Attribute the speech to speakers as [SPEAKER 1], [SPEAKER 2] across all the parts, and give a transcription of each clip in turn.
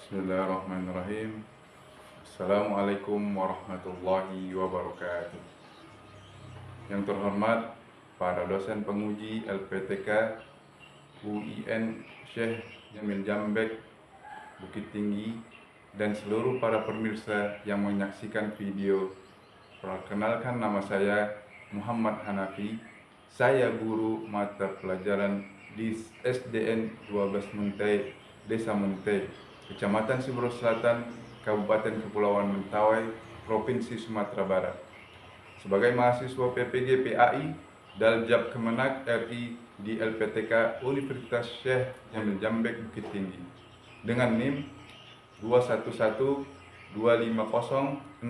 [SPEAKER 1] Bismillahirrahmanirrahim. Assalamualaikum warahmatullahi wabarakatuh. Yang terhormat para dosen penguji LPTK UIN Syekh Jamil Jambek Bukit Tinggi dan seluruh para pemirsa yang menyaksikan video. Perkenalkan, nama saya Muhammad Hanafi. Saya guru mata pelajaran di SDN 12 Muntai, Desa Muntai, Kecamatan Sibro Selatan, Kabupaten Kepulauan Mentawai, Provinsi Sumatera Barat. Sebagai mahasiswa PPG PAI Daljab Kemenak RI di LPTK Universitas Syekh Jamil Jambek Bukit Tinggi dengan NIM 211250662.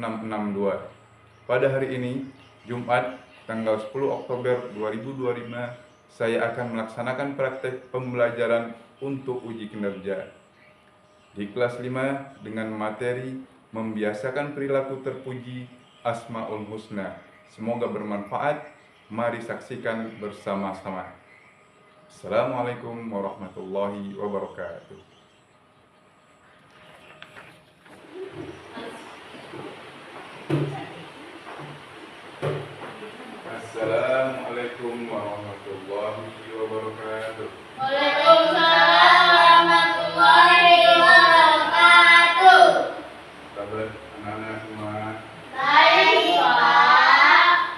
[SPEAKER 1] Pada hari ini, Jumat tanggal 10 Oktober 2025, saya akan melaksanakan praktek pembelajaran untuk uji kinerja di kelas 5 dengan materi membiasakan perilaku terpuji Asmaul Husna. Semoga bermanfaat. Mari saksikan bersama-sama. Assalamualaikum warahmatullahi wabarakatuh. Assalamualaikum warahmatullahi wabarakatuh.
[SPEAKER 2] Waalaikumsalam warahmatullahi wabarakatuh.
[SPEAKER 1] Kabar anak-anak semua?
[SPEAKER 2] Baik, Pak.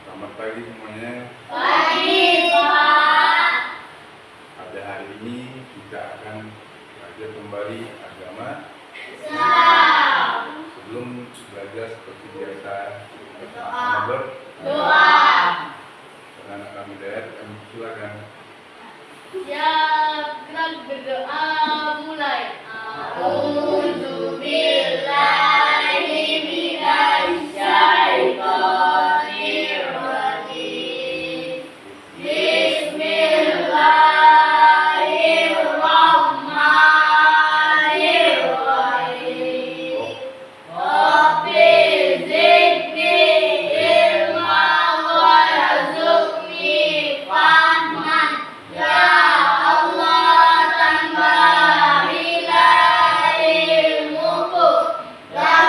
[SPEAKER 1] Selamat pagi semuanya.
[SPEAKER 2] Pagi, Pak.
[SPEAKER 1] Pada hari ini kita akan belajar kembali agama.
[SPEAKER 2] Islam.
[SPEAKER 1] Sebelum belajar seperti biasa,
[SPEAKER 2] Doa.
[SPEAKER 1] berdoa. Anak kami dari kami silakan.
[SPEAKER 2] Ya, kita berdoa mulai. A'udzu billahi minasy syaithanir rajim. Bismillahirrahmanirrahim. Rabbi zidni ilman warzuqni fahman. Ya Allah, tambahilah ilmuku dan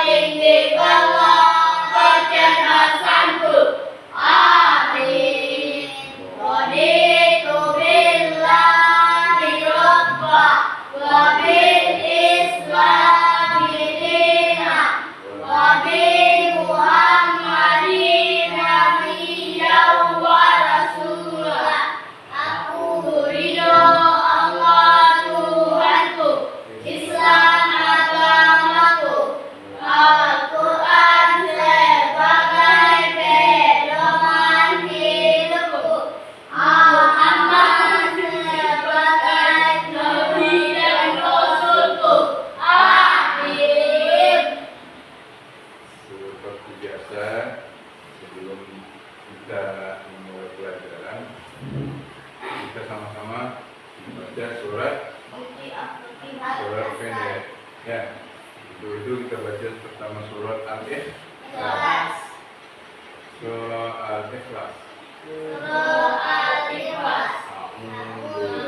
[SPEAKER 2] tinggikanlah kecerdasanku. Amin. Raditu billahi rabba wa bil islami dinan wa bi Muhammadin nabiyyan wa rasulah. Aku ridho Allah Tuhanku, Islam agamaku, Al-Quran sebagai pedoman hidupku, Muhammad sebagai nabi dan rasulku. Amin.
[SPEAKER 1] Seperti biasa, sebelum kita memulai pelajaran, kita sama-sama membaca surat pendek. Ya, itu kita baca pertama surat Al-Ikhlas. Surah Al-Ikhlas.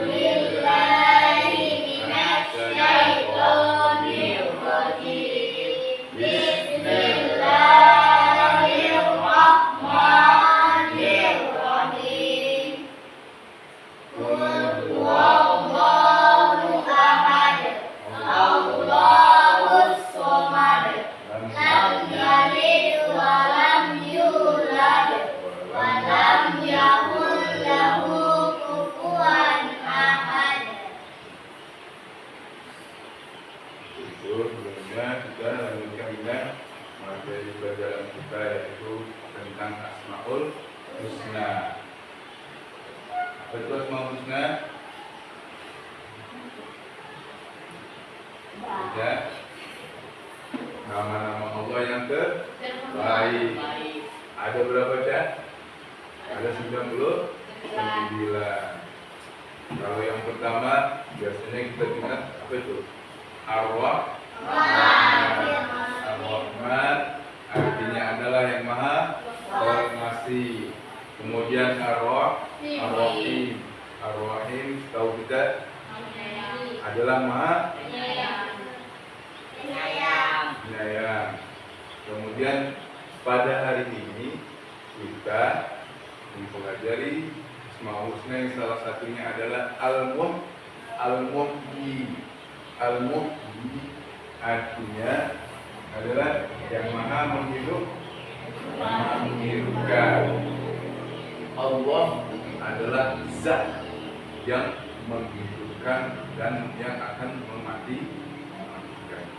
[SPEAKER 2] Billahi minasy syaithanir rajim. Bismillahirrahmanirrahim. Qul huwallahu ahad, Allahus samad, lam yalid wa lam yulad wa lam yakul lahu kufuwan ahad.
[SPEAKER 1] Itu sebelumnya kita lanjutkan dengan materi pelajaran kita, yaitu tentang Asmaul Husna. Apa itu Asmaul Husna? Ya, nama-nama Allah yang terbaik. Ada berapa, Cak? Ada 99. Kalau yang pertama biasanya kita ingat apa itu? Ar-Rahman. Artinya adalah yang maha pengasih. Kemudian Ar-Rahim. Ar-Rahim tahu kita adalah maha Kemudian pada hari ini kita mempelajari Asmaul Husna yang salah satunya adalah Al-Muhyi. Al-Muhyi artinya adalah yang maha menghidupkan. Allah adalah zat yang menghidupkan dan yang akan mematikan.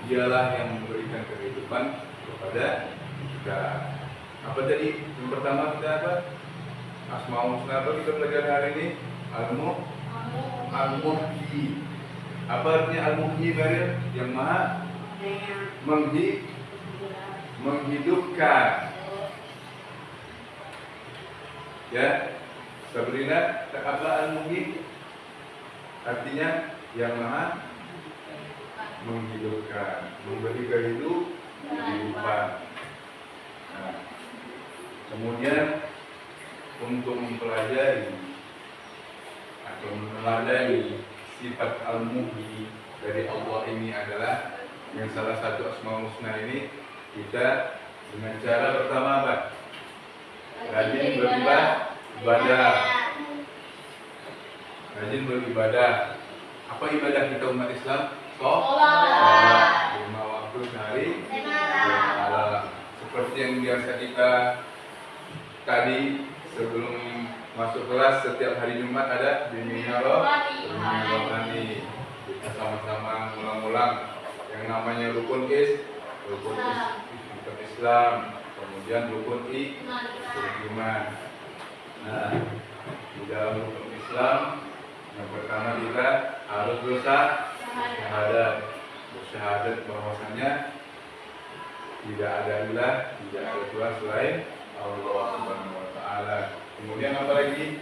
[SPEAKER 1] Dialah yang memberikan kehidupan kepada kita. Apa tadi? Yang pertama kita apa? Asmaul Husna apa kita belajar hari ini? Al-Muhyi. Apa artinya Al-Muhyi, Baril? Yang maha menghidupkan. Ya, Sabrina, apa Al-Muhyi? Artinya yang maha menghidupkan, memberi kehidupan. Nah, kemudian untuk mempelajari atau meneladani sifat Al-Muhyi dari Allah ini adalah yang salah satu Asmaul Husna ini, kita dengan cara pertama apa? Rajin beribadah. Rajin beribadah. Apa ibadah kita umat Islam? Sholat 5 waktu sehari. Seperti yang biasa kita tadi sebelum masuk kelas setiap hari Jumat ada bimbingan rohani. Kita sama-sama ngulang-ulang yang namanya rukun Islam, kemudian rukun iman. Nah, di dalam rukun Islam yang pertama kita harus bersyahadat bahwasanya tidak ada ilah, tidak ada Tuhan selain Allah Subhanahu wa taala. Kemudian apa lagi?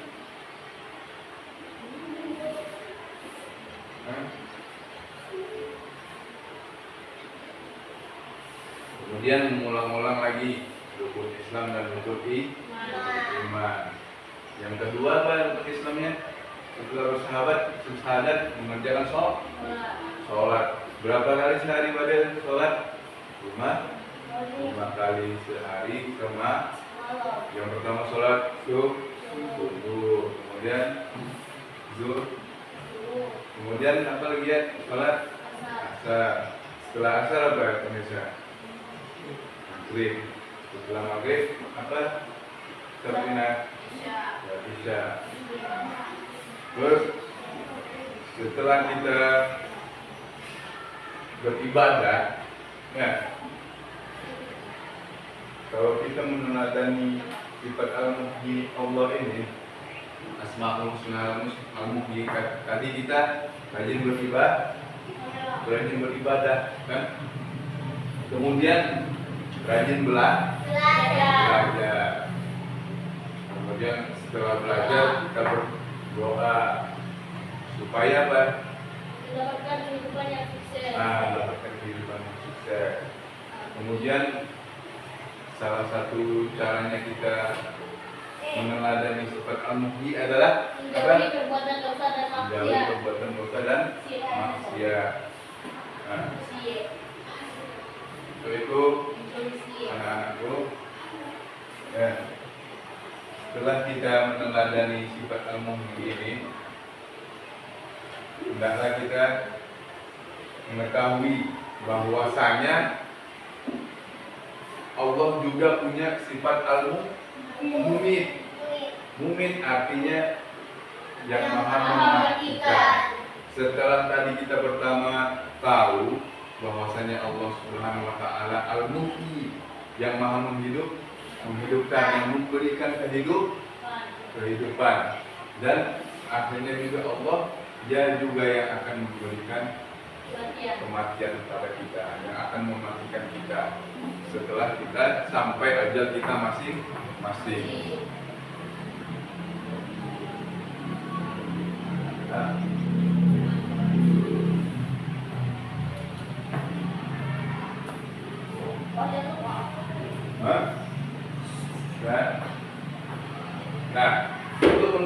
[SPEAKER 1] Kemudian mengulang-ulang lagi rukun Islam dan rukun iman. Yang kedua apa rukun Islamnya? Setelah bersyahadat mengerjakan sholat. Berapa kali sehari pada sholat? 5 kali sehari sama. Yang pertama sholat subuh, kemudian zuhur, kemudian apa lagi ya? Sholat asar. Setelah asar apa ya pemirsa? Maghrib. Setelah maghrib apa? Sabrina? Isya. Terus setelah kita beribadah, ya, kalau kita meneladani sifat Al-Muhyi Allah ini, Asmaul Husna Al-Muhyi, tadi kita rajin beribadah, kan? Kemudian rajin belajar. Kemudian setelah belajar kita berdoa supaya apa?
[SPEAKER 2] Mendapatkan kehidupan yang sukses.
[SPEAKER 1] Mendapatkan kehidupan yang sukses. Kemudian salah satu caranya kita meneladani sifat Al-Muhyi adalah
[SPEAKER 2] menjauhi perbuatan dosa dan
[SPEAKER 1] maksiat. Nah, itu anak-anakku, ya, setelah kita meneladani sifat Al-Muhyi ini, hendaklah kita mengetahui bahwasanya Allah juga punya sifat Al-Mumit. Mumit artinya yang maha mematikan. Setelah tadi kita pertama tahu bahwasanya Allah Subhanahu wa taala Al-Muhyi, yang maha menghidupkan, yang memberikan kehidupan, dan akhirnya juga Allah, Dia juga yang akan memberikan kematian kepada kita, yang akan mematikan kita setelah kita sampai ajal kita masing-masing. Nah, untuk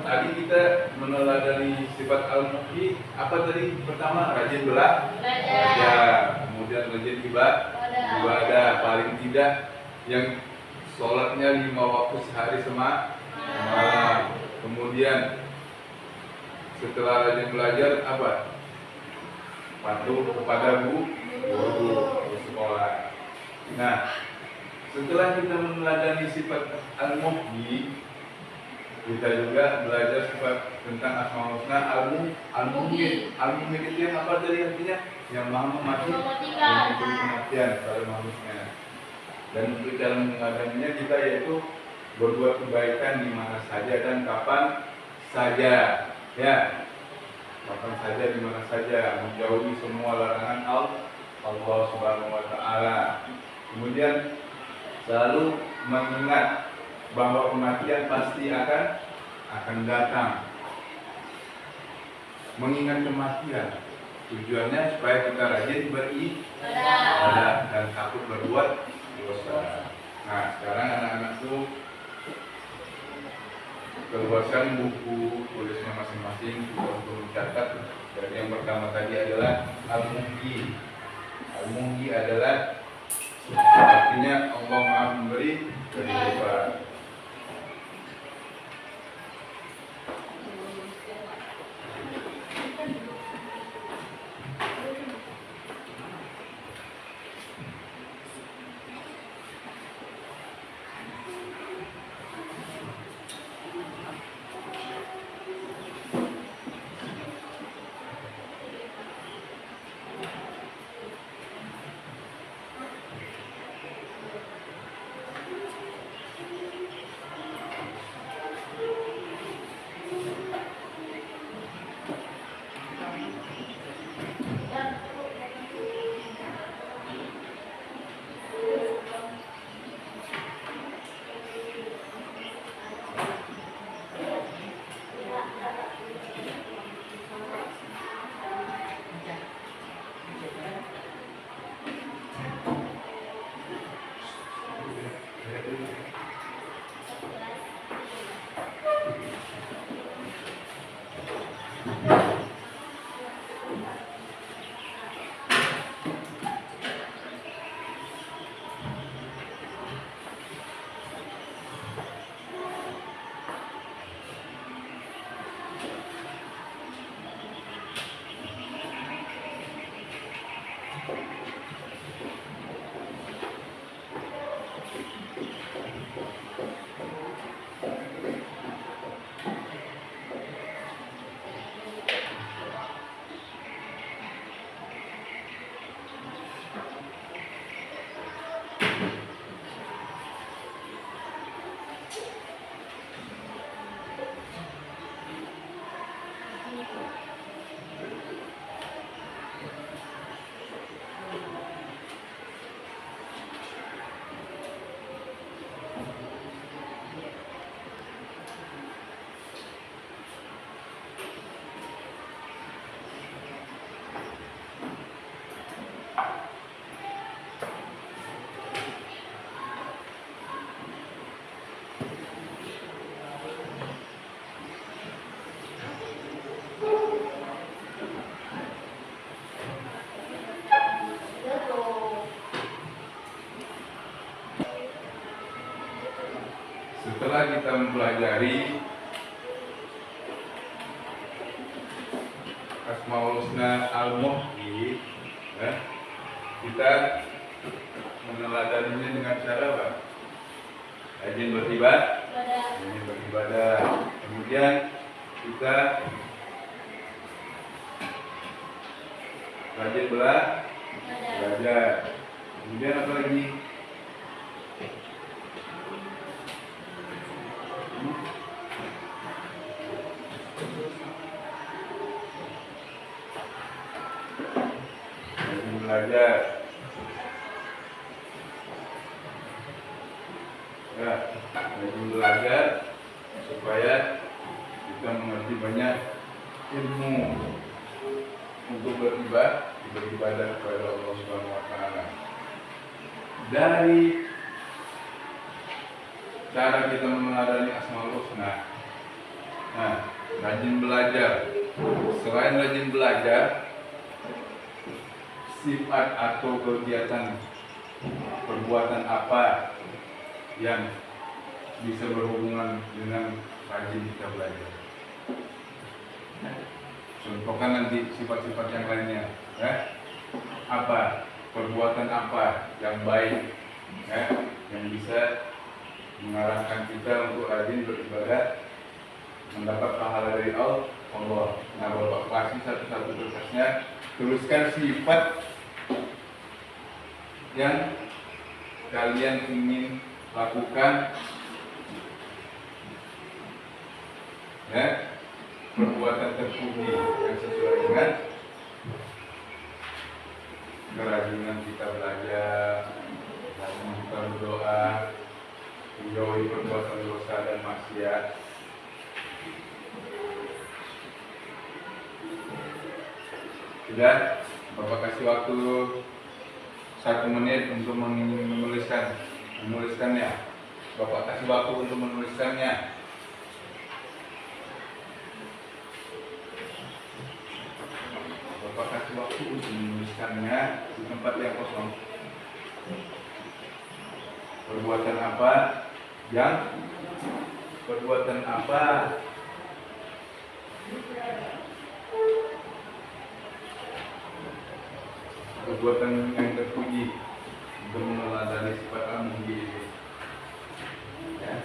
[SPEAKER 1] tadi kita meneladani sifat Al-Muhyi, apa tadi? Pertama, rajin belajar, kemudian rajin ibadah. paling tidak yang sholatnya 5 waktu sehari semalam. Kemudian setelah rajin belajar apa? Patuh kepada guru di sekolah. Nah, setelah kita meneladani sifat al-muhyi, kita juga belajar sifat tentang Asmaul Husna al-muhyi. Al-muhyi itu yang apa tadi artinya? Yang maha mematikan kematian pada manusia. Dan dalam mengadaminya kita yaitu berbuat kebaikan di mana saja dan kapan saja, ya. Kapan saja, di mana saja, menjauhi semua larangan Allah Subhanahu wa taala. Kemudian selalu mengingat bahwa kematian pasti akan datang. Mengingat kematian tujuannya supaya kita rajin beribadah dan takut berbuat dosa. Nah, sekarang anak-anak tuh keluarkan buku tulisnya masing-masing untuk mencatat. Dan yang pertama tadi adalah al-muhyi. Al-muhyi adalah artinya Allah Maha Memberi kehidupan. Setelah kita mempelajari Asmaul Husna al-Muhyi, ya, kita meneladaninya dengan cara apa? Rajin beribadah. Kemudian kita rajin belajar. Kemudian apa lagi? Belajar, ya, belajar supaya kita mengerti banyak ilmu untuk beribadah kepada Allah Subhanahu wa taala. Dari cara kita meneladani Asmaul Husna, nah, rajin belajar. Selain rajin belajar, sifat atau kegiatan perbuatan apa yang bisa berhubungan dengan rajin kita belajar. Contohkan nanti sifat-sifat yang lainnya, ya. Apa perbuatan apa yang baik, ya, yang bisa mengarahkan kita untuk rajin beribadah, mendapat pahala dari Allah. Nah, Bapak kasih satu-satu berkasnya, tuliskan sifat yang kalian ingin lakukan, ya, perbuatan terpuji yang sesuai dengan kerajinan kita belajar, rajin kita berdoa, menjauhi perbuatan dosa dan maksiat. Sudah, Bapak kasih waktu 1 menit untuk menuliskannya. Bapak kasih waktu untuk menuliskannya. Bapak kasih waktu untuk menuliskannya di tempat yang kosong. Perbuatan apa perbuatan yang terpuji untuk meneladani sifat al-muji itu, ya.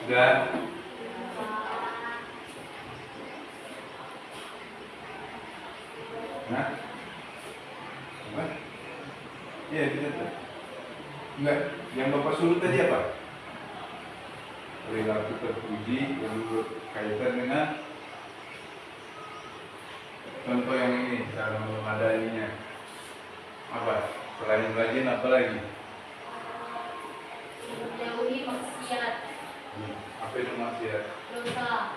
[SPEAKER 1] Sudah. Nah, apa? Iya, kita. Enggak, yang Bapak suruh tadi apa? Perilaku terpuji yang berkaitan dengan contoh yang ini, cara memadainya. Apa? Selain rajin apa lagi?
[SPEAKER 2] Menjauhi maksiat.
[SPEAKER 1] Apa itu maksiat?
[SPEAKER 2] Dosa.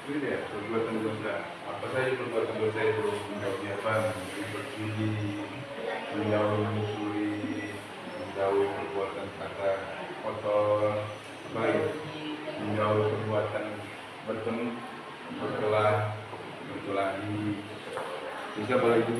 [SPEAKER 1] Ini dia perbuatan dosa. Apa saja perbuatan dosa itu? Menjauhi apa? Berjudi, menjauhi mencuri, menjauhi perbuatan kata kotor, baik, menjauhi perbuatan bertemu, berkelahi, bisa apa lagi?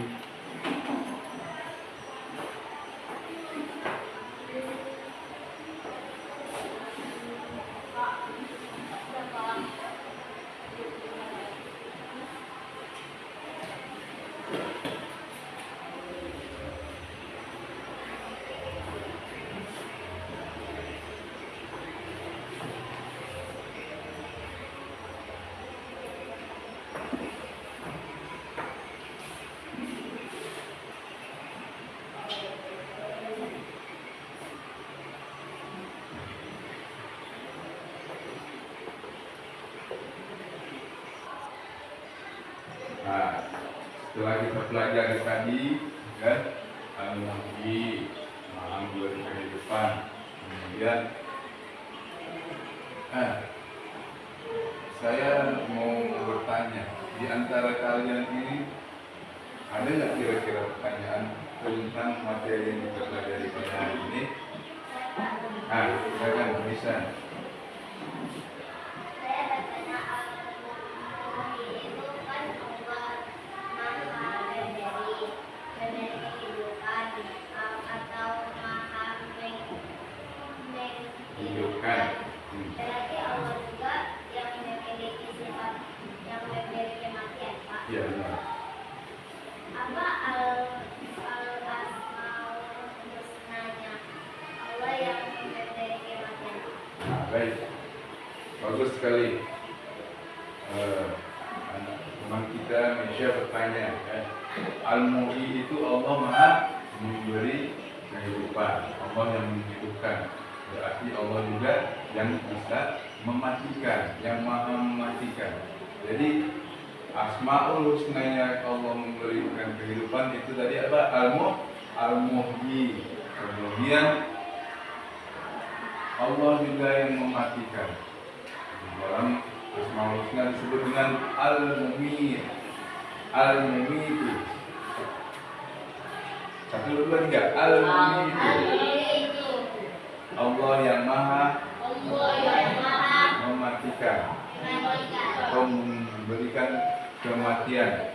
[SPEAKER 1] Nah, setelah kita pelajari tadi, kan, al-muhyi, maha memberi kehidupan, kemudian, saya mau bertanya, di antara kalian ini ada nggak kira-kira pertanyaan tentang materi yang kita pelajari pada hari ini? Silakan bisa.
[SPEAKER 2] Berarti Allah juga yang memiliki sifat yang memiliki kematian, Pak.
[SPEAKER 1] Iya, benar.
[SPEAKER 2] Apa al-asmaul husnanya Allah yang memiliki kematian?
[SPEAKER 1] Baik, bagus sekali. Teman kita Mesya bertanya, Al-Muhyi itu Allah Maha memberi kehidupan, Allah yang menghidupkan. Berarti Allah juga yang bisa mematikan, yang maha mematikan. Jadi Asmaul Husnanya Allah memberikan kehidupan itu tadi apa? Al-Muhyi. Kemudian Allah juga yang mematikan. Dalam Asmaul Husna disebut dengan Al-Mumit. Al-Mumit. 1, 2, 3. Al-Mumit. Allah yang maha mematikan atau memberikan kematian.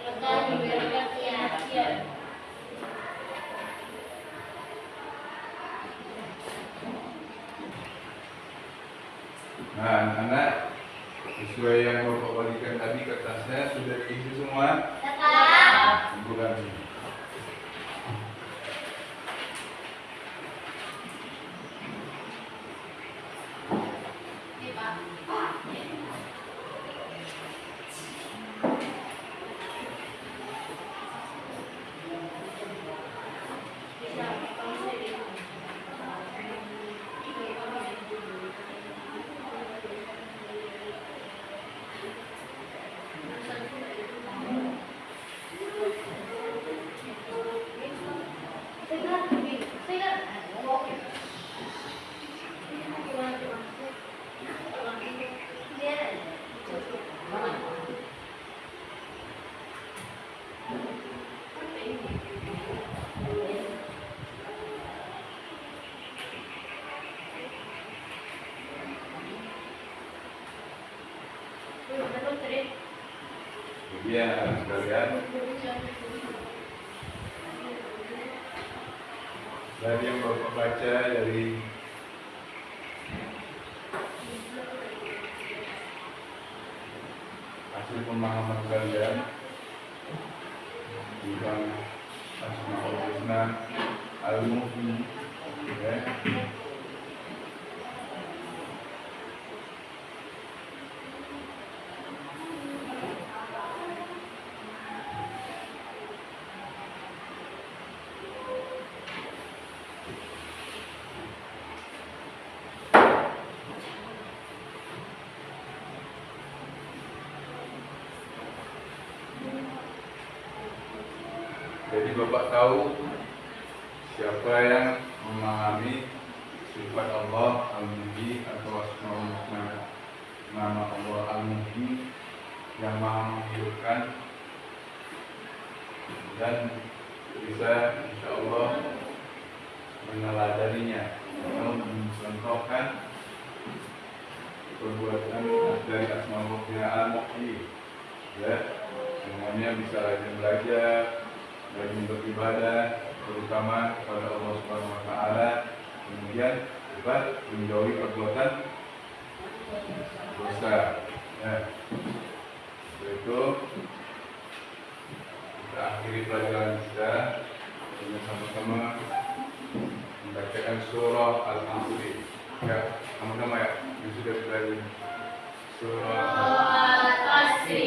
[SPEAKER 1] Nah, anak-anak, sesuai yang Bapak bagikan tadi kertasnya sudah diisi semua? Bukan. Kemudian sekalian, dari yang Bapak baca dari hasil pemahaman kalian tentang Asmaul Husna Al-Muhyi, ya. Jadi Bapak tahu siapa yang memahami sifat Allah Al-Muhyi atau Asmaul Husna, nama Allah Al-Muhyi, yang maha menghidupkan, dan bisa insya Allah meneladaninya atau mencontohkan perbuatan dari asmaul husna ini, ya, semuanya bisa rajin belajar, rajin beribadah, terutama kepada Allah Subhanahu Wa Taala, kemudian juga menjauhi perbuatan dosa. Ya, itu kita akhiri pelajaran kita dengan sama-sama membacakan surah Al-Asr. Ya, sama-sama ya, yang sudah belajar surah
[SPEAKER 2] Al-Asr.